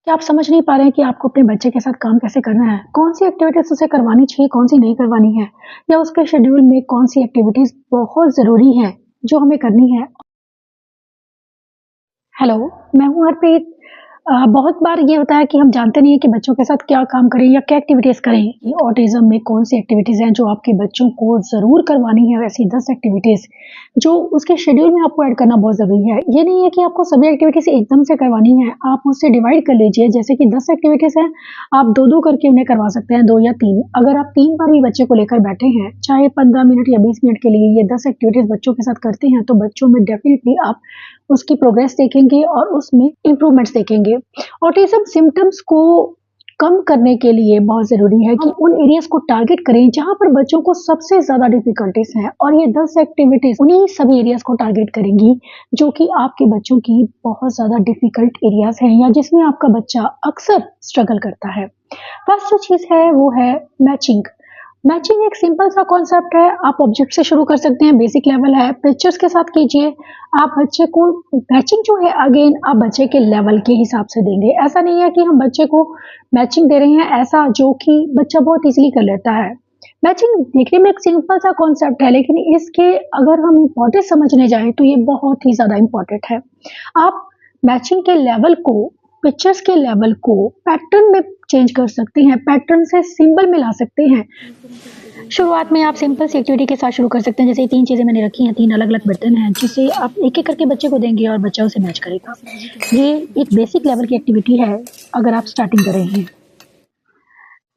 क्या आप समझ नहीं पा रहे हैं कि आपको अपने बच्चे के साथ काम कैसे करना है? कौन-सी एक्टिविटीज़ उसे करवानी चाहिए, कौन-सी नहीं करवानी है? या उसके शेड्यूल में कौन-सी एक्टिविटीज़ बहुत ज़रूरी है, जो हमें करनी है? हेलो, मैं हूँ हरप्रीत। बहुत बार ये होता है कि हम जानते नहीं हैं कि बच्चों के साथ क्या काम करें या क्या एक्टिविटीज़ करें। ये ऑटिज़्म में कौन-सी एक्टिविटीज़ हैं जो आपके बच्चों को ज़रूर करवानी है, ऐसी 10 एक्टिविटीज़ जो उसके शेड्यूल में आपको ऐड करना बहुत ज़रूरी है। ये नहीं है कि आपको सभी एक्टिविटीज़ एकदम से करवानी है, आप उससे डिवाइड कर लीजिए। जैसे कि 10 एक्टिविटीज़ हैं, आप 2-2 करके उन्हें करवा सकते हैं, 2 या 3। अगर आप 3 बार भी बच्चे को लेकर बैठे हैं, चाहे 15 मिनट या 20 मिनट के लिए ये 10 एक्टिविटीज़ बच्चों के साथ करते हैं, तो बच्चों में डेफ़िनिटली आप उसकी प्रोग्रेस देखेंगे और उसमें इम्प्रूवमेंट्स देखेंगे। ऑटिज़्म सिम्पटम्स को कम करने के लिए बहुत ज़रूरी है कि उन एरियाज़ को टारगेट करें जहाँ पर बच्चों को सबसे ज़्यादा डिफ़िकल्टीज़ हैं और ये 10 एक्टिविटीज़ उन्हीं सभी एरियाज़ को टारगेट करेंगी जो कि आपके बच्चों की बहुत ज़्यादा डिफ़िकल्ट एरियाज़ हैं या जिसमें आपका बच्चा अक्सर स्ट्रगल करता है। फर्स्ट जो चीज़ है वो है मैचिंग। मैचिंग एक सिंपल सा कॉन्सेप्ट है, आप ऑब्जेक्ट से शुरू कर सकते हैं, बेसिक लेवल है, पिक्चर्स के साथ कीजिए। आप बच्चे को मैचिंग जो है अगेन आप बच्चे के लेवल के हिसाब से देंगे। ऐसा नहीं है कि हम बच्चे को मैचिंग दे रहे हैं ऐसा जो कि बच्चा बहुत ईज़िली कर लेता है। मैचिंग देखने में एक सिंपल सा कॉन्सेप्ट है लेकिन इसके अगर हम इम्पोर्टेंस समझने जाएँ तो ये बहुत ही ज़्यादा इम्पोर्टेंट है। आप मैचिंग के लेवल को, पिक्चर्स के लेवल को पैटर्न में चेंज कर सकते हैं, पैटर्न से सिंबल में ला सकते हैं। शुरुआत में आप सिंपल सी एक्टिविटी के साथ शुरू कर सकते हैं, जैसे 3 चीज़ें मैंने रखी हैं, 3 अलग-अलग बर्तन हैं, जिसे आप एक-एक करके बच्चे को देंगे और बच्चा उसे मैच करेगा। ये एक बेसिक लेवल की एक्टिविटी है, अगर आप स्टार्टिंग कर रहे हैं।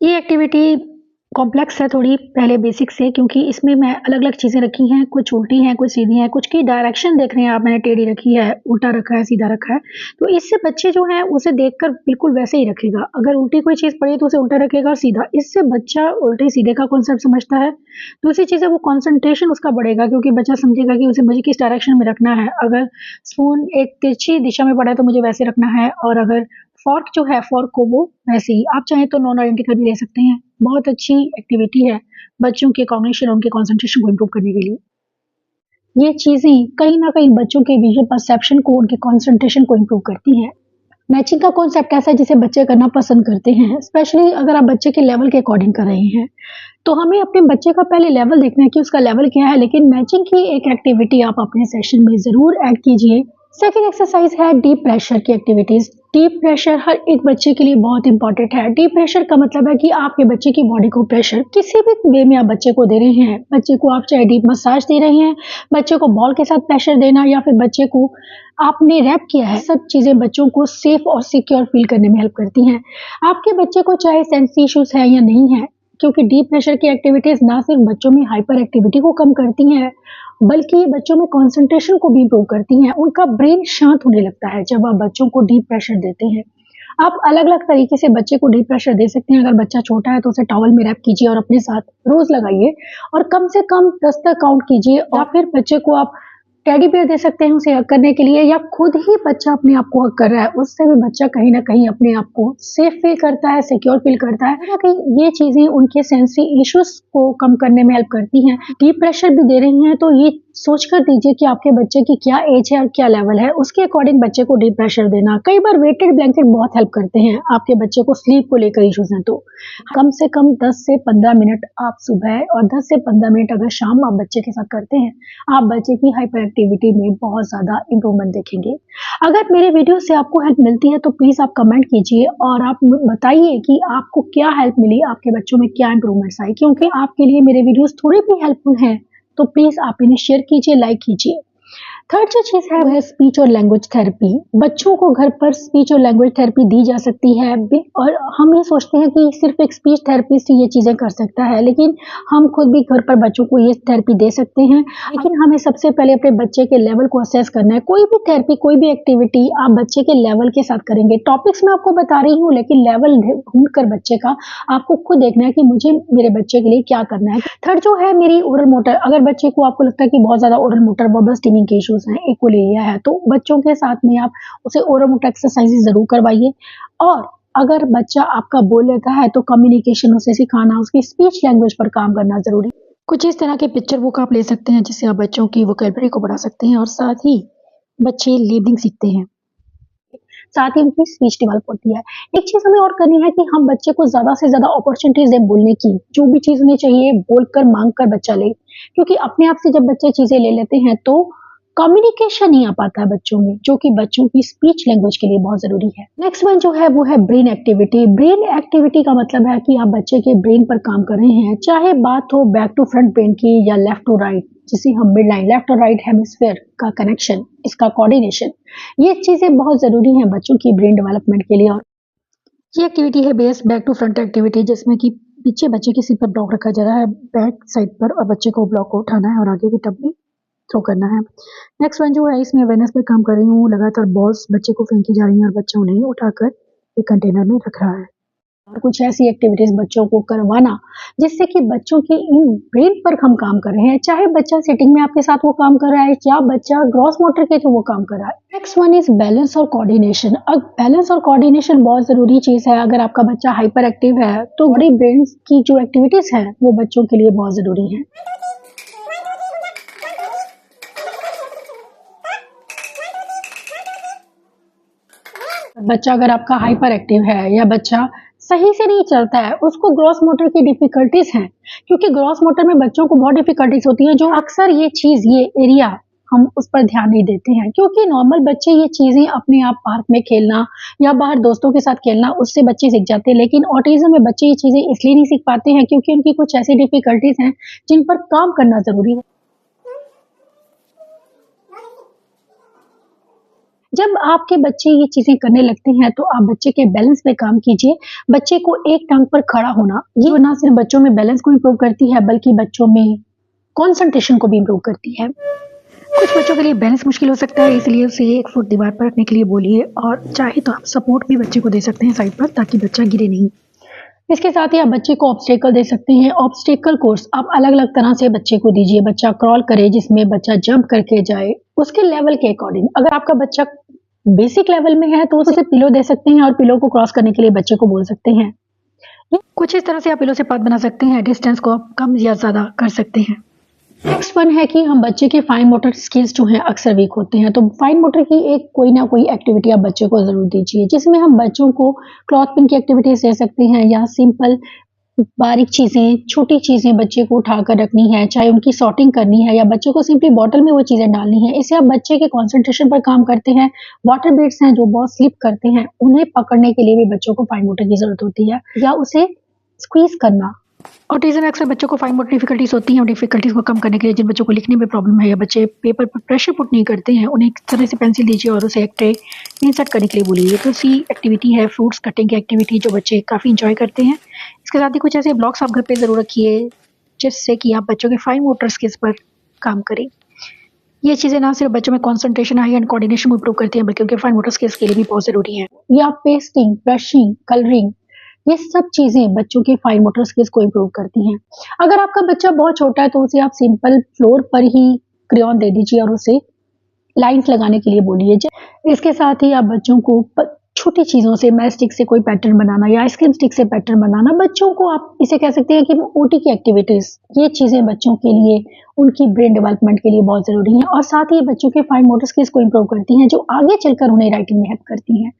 ये एक्टिविटी कॉम्प्लेक्स है थोड़ी पहले बेसिक से क्योंकि इसमें मैं अलग-अलग चीज़ें रखी हैं, कुछ उल्टी हैं, कुछ सीधी हैं, कुछ की डायरेक्शन देख रहे हैं आप मैंने टेढ़ी रखी है, उल्टा रखा है, सीधा रखा है। तो इससे बच्चे जो हैं उसे देखकर बिल्कुल वैसे ही रखेगा। अगर उल्टी कोई चीज़ पड़ी है तो उसे उल्टा रखेगा और सीधा। इससे बच्चा उल्टे-सीधे का कॉन्सेप्ट समझता है। दूसरी चीज़ है वो कंसंट्रेशन उसका बढ़ेगा क्योंकि बच्चा समझेगा कि उसे मुझे किस डायरेक्शन में रखना है। अगर स्पून एक तिरछी दिशा में पड़ा है तो मुझे वैसे रखना है और अगर फ़ॉर्क जो है, फ़ॉर्क को वो वैसे ही आप चाहें तो नॉन आइडेंटिकल भी ले सकते हैं। बहुत अच्छी एक्टिविटी है बच्चों के कॉग्निशन और उनके कंसंट्रेशन को इम्प्रूव करने के लिए। ये चीज़ें कहीं न कहीं बच्चों के विज़ुअल परसेप्शन को, उनके कंसंट्रेशन को इम्प्रूव करती हैं। मैचिंग का कॉन्सेप्ट ऐसा है जिसे बच्चे करना पसंद करते हैं, स्पेशली अगर आप बच्चे के लेवल के अकॉर्डिंग कर रहे हैं। तो हमें अपने बच्चे का पहले लेवल देखना है कि उसका लेवल क्या है, लेकिन मैचिंग की एक एक्टिविटी आप अपने सेशन में ज़रूर ऐड कीजिए। सेकंड एक्सरसाइज है डीप प्रेशर की एक्टिविटीज़। डीप प्रेशर हर एक बच्चे के लिए बहुत इंपॉर्टेंट है। डीप प्रेशर का मतलब है कि आपके बच्चे की बॉडी को प्रेशर किसी भी वे में आप बच्चे को दे रहे हैं। बच्चे को आप चाहे डीप मसाज दे रहे हैं, बच्चे को बॉल के साथ प्रेशर देना या फिर बच्चे को आपने रैप किया है, सब चीज़ें बच्चों को सेफ और सिक्योर फील करने में हेल्प करती हैं। आपके बच्चे को चाहे सेंस इश्यूज़ है या नहीं है, क्योंकि डीप प्रेशर की एक्टिविटीज़ ना सिर्फ बच्चों में हाइपर एक्टिविटी को कम करती हैं, बल्कि ये बच्चों में कंसंट्रेशन को भी इम्प्रूव करती हैं। उनका ब्रेन शांत होने लगता है जब आप बच्चों को डीप प्रेशर देते हैं। आप अलग-अलग तरीके से बच्चे को डीप प्रेशर दे सकते हैं। अगर बच्चा छोटा है तो उसे टॉवल में रैप कीजिए और अपने साथ रोज़ लगाइए और कम से कम 10 तक काउंट कीजिए या फिर बच्चे को आप टेडी बियर दे सकते हैं उसे हग करने के लिए या खुद ही बच्चा अपने आप को हग कर रहा है, उससे भी बच्चा कहीं न कहीं अपने आप को सेफ फील करता है, सिक्योर फील करता है। कहीं न कहीं ये चीज़ें उनके सेंसरी इश्यूज़ को कम करने में हेल्प करती हैं। डीप प्रेशर भी दे रही हैं तो ये सोच कर दीजिए कि आपके बच्चे की क्या एज है और क्या लेवल है, उसके अकॉर्डिंग बच्चे को डीप प्रेशर देना। कई बार वेटेड ब्लैंकेट बहुत हेल्प करते हैं, आपके बच्चे को स्लीप को लेकर इश्यूज़ हैं तो। कम से कम 10 से 15 मिनट आप सुबह और 10 से 15 मिनट अगर शाम आप बच्चे के साथ करते हैं, आप बच्चे की हाइपर एक्टिविटी में बहुत ज़्यादा इम्प्रूवमेंट देखेंगे। अगर मेरे वीडियो से आपको हेल्प मिलती है तो प्लीज़ आप कमेंट कीजिए और आप बताइए कि आपको क्या हेल्प मिली, आपके बच्चों में क्या इम्प्रूवमेंट्स आई, क्योंकि आपके लिए मेरे वीडियोज़ थोड़े भी हेल्पफुल हैं, तो प्लीज़ आप इन्हें शेयर कीजिए, लाइक कीजिए। थर्ड जो चीज़ है वो है स्पीच और लैंग्वेज थेरेपी। बच्चों को घर पर स्पीच और लैंग्वेज थेरेपी दी जा सकती है और हम ये सोचते हैं कि सिर्फ एक स्पीच थेरेपिस्ट ही ये चीज़ें कर सकता है, लेकिन हम खुद भी घर पर बच्चों को ये थेरेपी दे सकते हैं। लेकिन हमें सबसे पहले अपने बच्चे के लेवल को असेस करना है। कोई भी थेरेपी, कोई भी एक्टिविटी आप बच्चे के लेवल के साथ करेंगे। टॉपिक्स मैं आपको बता रही हूँ लेकिन लेवल ढूंढ कर बच्चे का आपको खुद देखना है कि मुझे मेरे बच्चे के लिए क्या करना है। थर्ड जो है मेरी ओरल मोटर, अगर बच्चे को आपको लगता है कि बहुत ज़्यादा ओरल मोटर बबल स्टीमिंग के इश्यूज़ हैं, इक्वलिरिया है, तो बच्चों के साथ में आप उसे ओरल मोटर एक्सरसाइज़ ज़रूर करवाइए। और अगर बच्चा आपका बोल लेता है तो कम्युनिकेशन उसे सिखाना, उसकी स्पीच लैंग्वेज पर काम करना ज़रूरी। कुछ इस तरह के पिक्चर बुक आप ले सकते हैं जिससे आप बच्चों की वोकैब्युलरी को बढ़ा सकते हैं और साथ ही बच्चे लेबलिंग सीखते हैं। साथ ही उनकी स्पीच डेवलप होती है। एक चीज़ हमें और करनी है कि हम बच्चे को ज़्यादा से ज़्यादा अपॉर्च्युनिटीज़ दें बोलने की, जो भी चीज़ उन्हें चाहिए बोलकर, माँग कर बच्चा ले। क्योंकि अपने आप से जब बच्चे चीज़ें ले लेते हैं तो कम्युनिकेशन नहीं आ पाता है बच्चों में, जो कि बच्चों की स्पीच लैंग्वेज के लिए बहुत ज़रूरी है। नेक्स्ट वन जो है वो है ब्रेन एक्टिविटी। ब्रेन एक्टिविटी का मतलब है कि आप बच्चे के ब्रेन पर काम कर रहे हैं, चाहे बात हो बैक टू फ्रंट ब्रेन की या लेफ्ट टू राइट, जिसे हम मिड लाइन लेफ्ट और राइट हेमिस्फीयर का कनेक्शन, इसका कोऑर्डिनेशन, ये चीज़ें बहुत ज़रूरी हैं बच्चों की ब्रेन डेवलपमेंट के लिए। और ये एक्टिविटी है base back to front activity, जिसमें कि पीछे बच्चे के सिर पर ब्लॉक रखा जा रहा है बैक साइड पर और बच्चे को ब्लॉक को उठाना है और आगे की टप में थ्रो करना है। नेक्स्ट वन जो है इसमें अवेयरनेस पे काम कर रही हूँ, लगातार बॉल्स बच्चे को फेंकी जा रही हैं और बच्चा उन्हें उठाकर एक कंटेनर में रख रहा है। और कुछ ऐसी एक्टिविटीज बच्चों को करवाना जिससे कि बच्चों के इन ब्रेन पर हम काम कर रहे हैं, चाहे बच्चा सिटिंग में आपके साथ वो काम कर रहा है या बच्चा ग्रॉस मोटर के थ्रू वो काम कर रहा है। नेक्स्ट वन इज बैलेंस और कोऑर्डिनेशन। अब बैलेंस और कोऑर्डिनेशन बहुत जरूरी चीज है। अगर आपका बच्चा हाइपर एक्टिव है तो बड़ी ब्रेन की जो एक्टिविटीज है वो बच्चों के लिए बहुत जरूरी है। बच्चा अगर आपका हाइपर एक्टिव है या बच्चा सही से नहीं चलता है, उसको ग्रॉस मोटर की डिफिकल्टीज हैं, क्योंकि ग्रॉस मोटर में बच्चों को बहुत डिफिकल्टीज होती हैं, जो अक्सर ये चीज ये एरिया हम उस पर ध्यान नहीं देते हैं, क्योंकि नॉर्मल बच्चे ये चीजें अपने आप पार्क में खेलना या बाहर दोस्तों के साथ खेलना उससे बच्चे सीख जाते हैं। लेकिन ऑटिज्म में बच्चे ये चीजें इसलिए नहीं सीख पाते हैं क्योंकि उनकी कुछ ऐसी डिफिकल्टीज हैं जिन पर काम करना जरूरी है। जब आपके बच्चे ये चीज़ें करने लगते हैं तो आप बच्चे के बैलेंस पे काम कीजिए। बच्चे को एक टाँग पर खड़ा होना, ये ना सिर्फ बच्चों में बैलेंस को इम्प्रूव करती है बल्कि बच्चों में कंसंट्रेशन को भी इम्प्रूव करती है। कुछ बच्चों के लिए बैलेंस मुश्किल हो सकता है, इसलिए उसे 1 फुट दीवार पर रखने के लिए बोलिए और चाहे तो आप सपोर्ट भी बच्चे को दे सकते हैं साइड पर, ताकि बच्चा गिरे नहीं। इसके साथ ही आप बच्चे को ऑब्स्टेकल दे सकते हैं। ऑब्स्टेकल कोर्स आप अलग-अलग तरह से बच्चे को दीजिए। बच्चा क्रॉल करे जिसमें बच्चा जंप करके जाए, उसके लेवल के अकॉर्डिंग। अगर आपका बच्चा बेसिक लेवल में है तो उसे पिलो दे सकते हैं और पिलो को क्रॉस करने के लिए बच्चे को बोल सकते हैं। कुछ इस तरह से आप पिलो से पाथ बना सकते हैं, डिस्टेंस को आप कम या ज़्यादा कर सकते हैं। नेक्स्ट वन है कि हम बच्चे के फाइन मोटर स्किल्स जो हैं अक्सर वीक होते हैं, तो फाइन मोटर की एक कोई ना कोई एक्टिविटी आप बच्चे को ज़रूर दीजिए, जिसमें हम बच्चों को क्लॉथ पिन की एक्टिविटीज़ दे सकते हैं या सिंपल बारीक चीज़ें, छोटी चीज़ें बच्चे को उठाकर रखनी है, चाहे उनकी सॉर्टिंग करनी है या बच्चे को सिंपली बॉटल में वो चीज़ें डालनी है। इससे आप बच्चे के कंसंट्रेशन पर काम करते हैं। वाटर बेड्स हैं जो बहुत स्लिप करते हैं, उन्हें पकड़ने के लिए भी बच्चों को फाइन मोटर की ज़रूरत होती है या उसे स्क्वीज़ करना। ऑटिज्म में अक्सर बच्चों को फाइन मोटर डिफिकल्टीज होती हैं और डिफिकल्टीज को कम करने के लिए जिन बच्चों को लिखने में प्रॉब्लम है या बच्चे पेपर पर प्रेशर पुट नहीं करते हैं, उन्हें एक तरह से पेंसिल दीजिए और उसे एक ट्रे इंसर्ट करने के लिए बोलिए। ये तो सी एक्टिविटी है, फ्रूट्स कटिंग की एक्टिविटी, जो बच्चे काफ़ी इंजॉय करते हैं। इसके साथ ही कुछ ऐसे ब्लॉक्स आप घर पे ज़रूर रखिए जिससे कि आप बच्चों के फाइन मोटर स्किल्स पर काम करें। ये चीज़ें ना सिर्फ बच्चों में कंसंट्रेशन, आई एंड कोऑर्डिनेशन को इम्प्रूव करती हैं बल्कि उनके फाइन मोटर स्किल्स के लिए भी बहुत ज़रूरी है। या पेस्टिंग, ब्रशिंग, कलरिंग, ये सब चीज़ें बच्चों के फाइन मोटर स्किल्स को इम्प्रूव करती हैं। अगर आपका बच्चा बहुत छोटा है तो उसे आप सिंपल फ्लोर पर ही क्रेयॉन दे दीजिए और उसे लाइन्स लगाने के लिए बोलिए। इसके साथ ही आप बच्चों को छोटी चीज़ों से, मैच स्टिक से कोई पैटर्न बनाना या आइसक्रीम स्टिक से पैटर्न बनाना, बच्चों को आप इसे कह सकते हैं कि ओटी की एक्टिविटीज़, ये चीज़ें बच्चों के लिए उनकी ब्रेन डेवलपमेंट के लिए बहुत ज़रूरी हैं और साथ ही बच्चों के फाइन मोटर स्किल्स को इम्प्रूव करती हैं, जो आगे चलकर उन्हें राइटिंग में हेल्प करती हैं।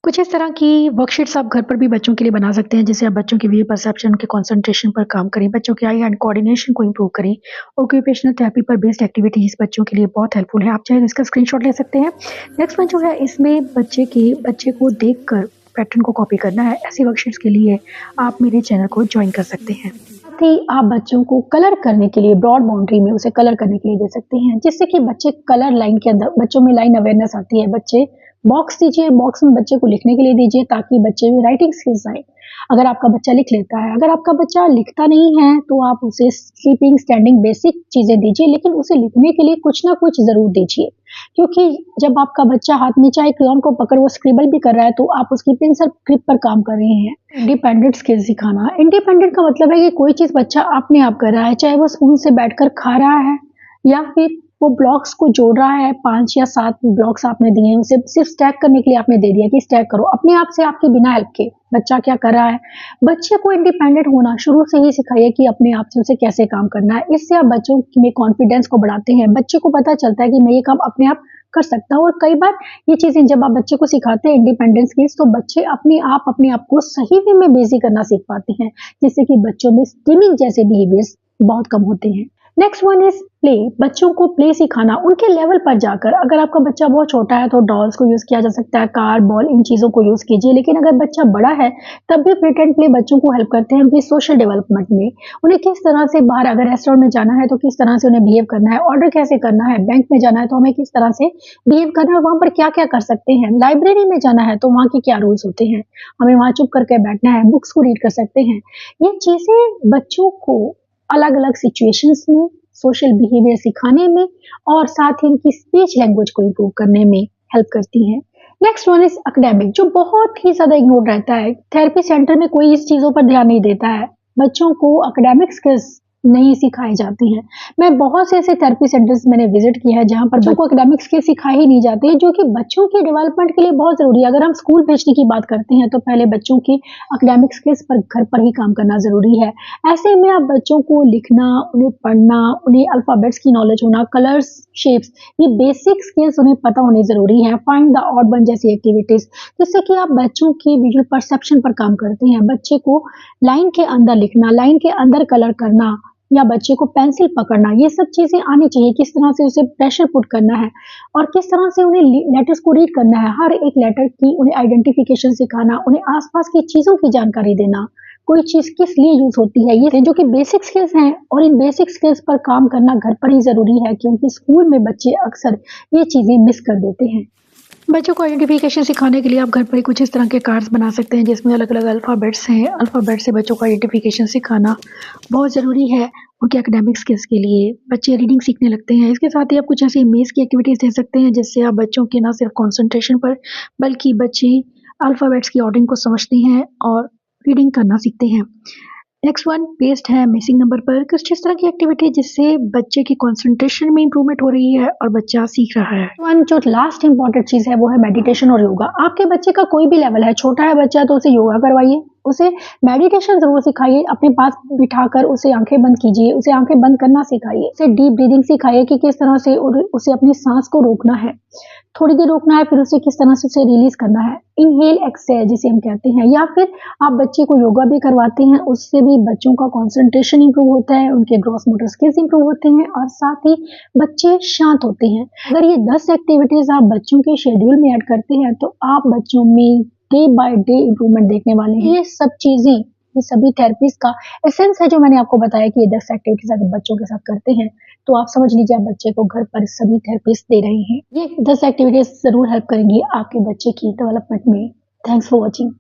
कुछ इस तरह की वर्कशीट्स आप घर पर भी बच्चों के लिए बना सकते हैं, जिससे आप बच्चों के व्यू परसेप्शन, उनके कंसंट्रेशन पर काम करें, बच्चों के आई हैंड कोऑर्डिनेशन को इम्प्रूव करें। ऑक्यूपेशनल थेरेपी पर बेस्ड एक्टिविटीज़ बच्चों के लिए बहुत हेल्पफुल है। आप चाहे इसका स्क्रीनशॉट ले सकते हैं। नेक्स्ट वन जो है इसमें बच्चे को देखकर पैटर्न को कॉपी करना है। ऐसी वर्कशीट्स के लिए आप मेरे चैनल को ज्वाइन कर सकते हैं। साथ ही आप बच्चों को कलर करने के लिए ब्रॉड बाउंड्री में उसे कलर करने के लिए दे सकते हैं, जिससे कि बच्चे कलर लाइन के अंदर, बच्चों में लाइन अवेयरनेस आती है। बच्चे बॉक्स दीजिए, बॉक्स में बच्चे को लिखने के लिए दीजिए ताकि बच्चे में राइटिंग स्किल्स आए। अगर आपका बच्चा लिख लेता है, अगर आपका बच्चा लिखता नहीं है तो आप उसे स्लीपिंग, स्टैंडिंग, बेसिक चीज़ें दीजिए, लेकिन उसे लिखने के लिए कुछ ना कुछ ज़रूर दीजिए, क्योंकि जब आपका बच्चा हाथ में चाहे क्रेयॉन को पकड़ वो स्क्रिबल भी कर रहा है तो आप उसकी पेंसिल ग्रिप पर काम कर रहे हैं। इंडिपेंडेंट स्किल्स सिखाना। इंडिपेंडेंट का मतलब है कि कोई चीज़ बच्चा अपने आप कर रहा है, चाहे वो स्पून से बैठकर खा रहा है या फिर वो ब्लॉक्स को जोड़ रहा है। 5 या 7 ब्लॉक्स आपने दिए हैं, उसे सिर्फ स्टैक करने के लिए आपने दे दिया कि स्टैक करो, अपने आप से, आपके बिना हेल्प के बच्चा क्या कर रहा है। बच्चे को इंडिपेंडेंट होना शुरू से ही सिखाइए कि अपने आप से उसे कैसे काम करना है। इससे आप बच्चों में कॉन्फिडेंस को बढ़ाते हैं। बच्चे को पता चलता है कि मैं ये काम अपने आप कर सकता है। और कई बार ये चीज़ें जब आप बच्चे को सिखाते हैं इंडिपेंडेंस स्किल्स, तो बच्चे अपने आप को सही वे में बिज़ी करना सीख पाते हैं, जिससे कि बच्चों में स्टीमिंग जैसे बिहेवियर्स बहुत कम होते हैं। Next one is play. बच्चों को प्ले सिखाना उनके लेवल पर जाकर। अगर आपका बच्चा बहुत छोटा है तो डॉल्स को यूज किया जा सकता है, कार, बॉल, इन चीजों को यूज कीजिए। लेकिन अगर बच्चा बड़ा है तब भी प्रिटेंड प्ले बच्चों को हेल्प करते हैं उनकी सोशल डेवलपमेंट में। उन्हें किस तरह से बाहर, अगर रेस्टोरेंट में जाना है तो किस तरह से उन्हें बिहेव करना है, ऑर्डर कैसे करना है, बैंक में जाना है तो हमें किस तरह से बिहेव करना है, वहां पर क्या क्या कर सकते हैं, लाइब्रेरी में जाना है तो वहां के क्या रूल्स होते हैं, हमें वहां चुप करके बैठना है, बुक्स को रीड कर सकते हैं। ये चीजें बच्चों को अलग अलग सिचुएशंस में सोशल बिहेवियर सिखाने में और साथ ही उनकी स्पीच लैंग्वेज को इम्प्रूव करने में हेल्प करती हैं। नेक्स्ट वन इज एकेडमिक, जो बहुत ही ज्यादा इग्नोर रहता है। थेरेपी सेंटर में कोई इस चीजों पर ध्यान नहीं देता है, बच्चों को एकेडमिक स्किल्स नहीं सिखाई जाती हैं। मैं बहुत से ऐसे थेरेपी सेंटर्स मैंने विजिट किया है जहाँ पर बच्चों को एकेडमिक स्किल्स सिखाए ही नहीं जाते हैं, जो कि बच्चों के डेवलपमेंट के लिए बहुत जरूरी है। अगर हम स्कूल भेजने की बात करते हैं तो पहले बच्चों की एकेडमिक स्किल्स पर घर पर ही काम करना जरूरी है। ऐसे में आप बच्चों को लिखना, उन्हें पढ़ना, उन्हें अल्फाबेट्स की नॉलेज होना, कलर्स, शेप्स, ये बेसिक स्किल्स उन्हें पता होने जरूरी है। फाइंड द ऑड वन जैसी एक्टिविटीज, जिससे कि आप बच्चों की विजुअल परसेप्शन पर काम करते हैं। बच्चे को लाइन के अंदर लिखना, लाइन के अंदर कलर करना या बच्चे को पेंसिल पकड़ना, ये सब चीजें आनी चाहिए। किस तरह से उसे प्रेशर पुट करना है और किस तरह से उन्हें लेटर्स को रीड करना है, हर एक लेटर की उन्हें आइडेंटिफिकेशन सिखाना, उन्हें आसपास की चीजों की जानकारी देना, कोई चीज किस लिए यूज होती है, ये जो कि बेसिक स्किल्स हैं। और इन बेसिक स्किल्स पर काम करना घर पर ही जरूरी है, क्योंकि स्कूल में बच्चे अक्सर ये चीजें मिस कर देते हैं। बच्चों को आइडेंटिफिकेशन सिखाने के लिए आप घर पर ही कुछ इस तरह के कार्ड्स बना सकते हैं जिसमें अलग अलग अल्फ़ाबेट्स हैं। अल्फ़ाबेट से बच्चों को आइडेंटिफिकेशन सिखाना बहुत ज़रूरी है उनके एकेडमिक स्किल्स के लिए। बच्चे रीडिंग सीखने लगते हैं। इसके साथ ही आप कुछ ऐसी इमेज की एक्टिविटीज़ दे सकते हैं जिससे आप बच्चों के ना सिर्फ कंसंट्रेशन पर, बल्कि बच्चे अल्फ़ाबेट्स की ऑर्डरिंग को समझते हैं और रीडिंग करना सीखते हैं। नेक्स्ट वन पेस्ट है मिसिंग नंबर पर। कुछ इस तरह की एक्टिविटी जिससे बच्चे की कंसंट्रेशन में इंप्रूवमेंट हो रही है और बच्चा सीख रहा है। वन जो लास्ट इंपॉर्टेंट चीज है वो है मेडिटेशन और योगा। आपके बच्चे का कोई भी लेवल है, छोटा है बच्चा तो उसे योगा करवाइए, उसे मेडिटेशन जरूर सिखाइए, अपने पास बिठाकर उसे आंखें बंद कीजिए, उसे आंखें बंद करना सिखाइए, उसे डीप ब्रीदिंग सिखाइए कि किस तरह से उसे अपनी सांस को रोकना है, थोड़ी देर रोकना है, फिर उसे किस तरह से उसे रिलीज करना है, इनहेल एक्सहेल जिसे हम कहते हैं। या फिर आप बच्चे को योगा भी करवाते हैं, उससे भी बच्चों का कंसंट्रेशन इंप्रूव होता है, उनके ग्रॉस मोटर स्किल्स इंप्रूव होते हैं और साथ ही बच्चे शांत होते हैं। अगर ये 10 एक्टिविटीज आप बच्चों के शेड्यूल में ऐड करते हैं तो आप बच्चों में डे बाय डे इंप्रूवमेंट देखने वाले हैं। ये सब चीजें, ये सभी थेरेपीज का एसेंस है जो मैंने आपको बताया कि ये 10 एक्टिविटीज अगर बच्चों के साथ करते हैं तो आप समझ लीजिए आप बच्चे को घर पर सभी थेरेपीज दे रहे हैं। ये 10 एक्टिविटीज जरूर हेल्प करेंगी आपके बच्चे की डेवलपमेंट में। Thanks for watching.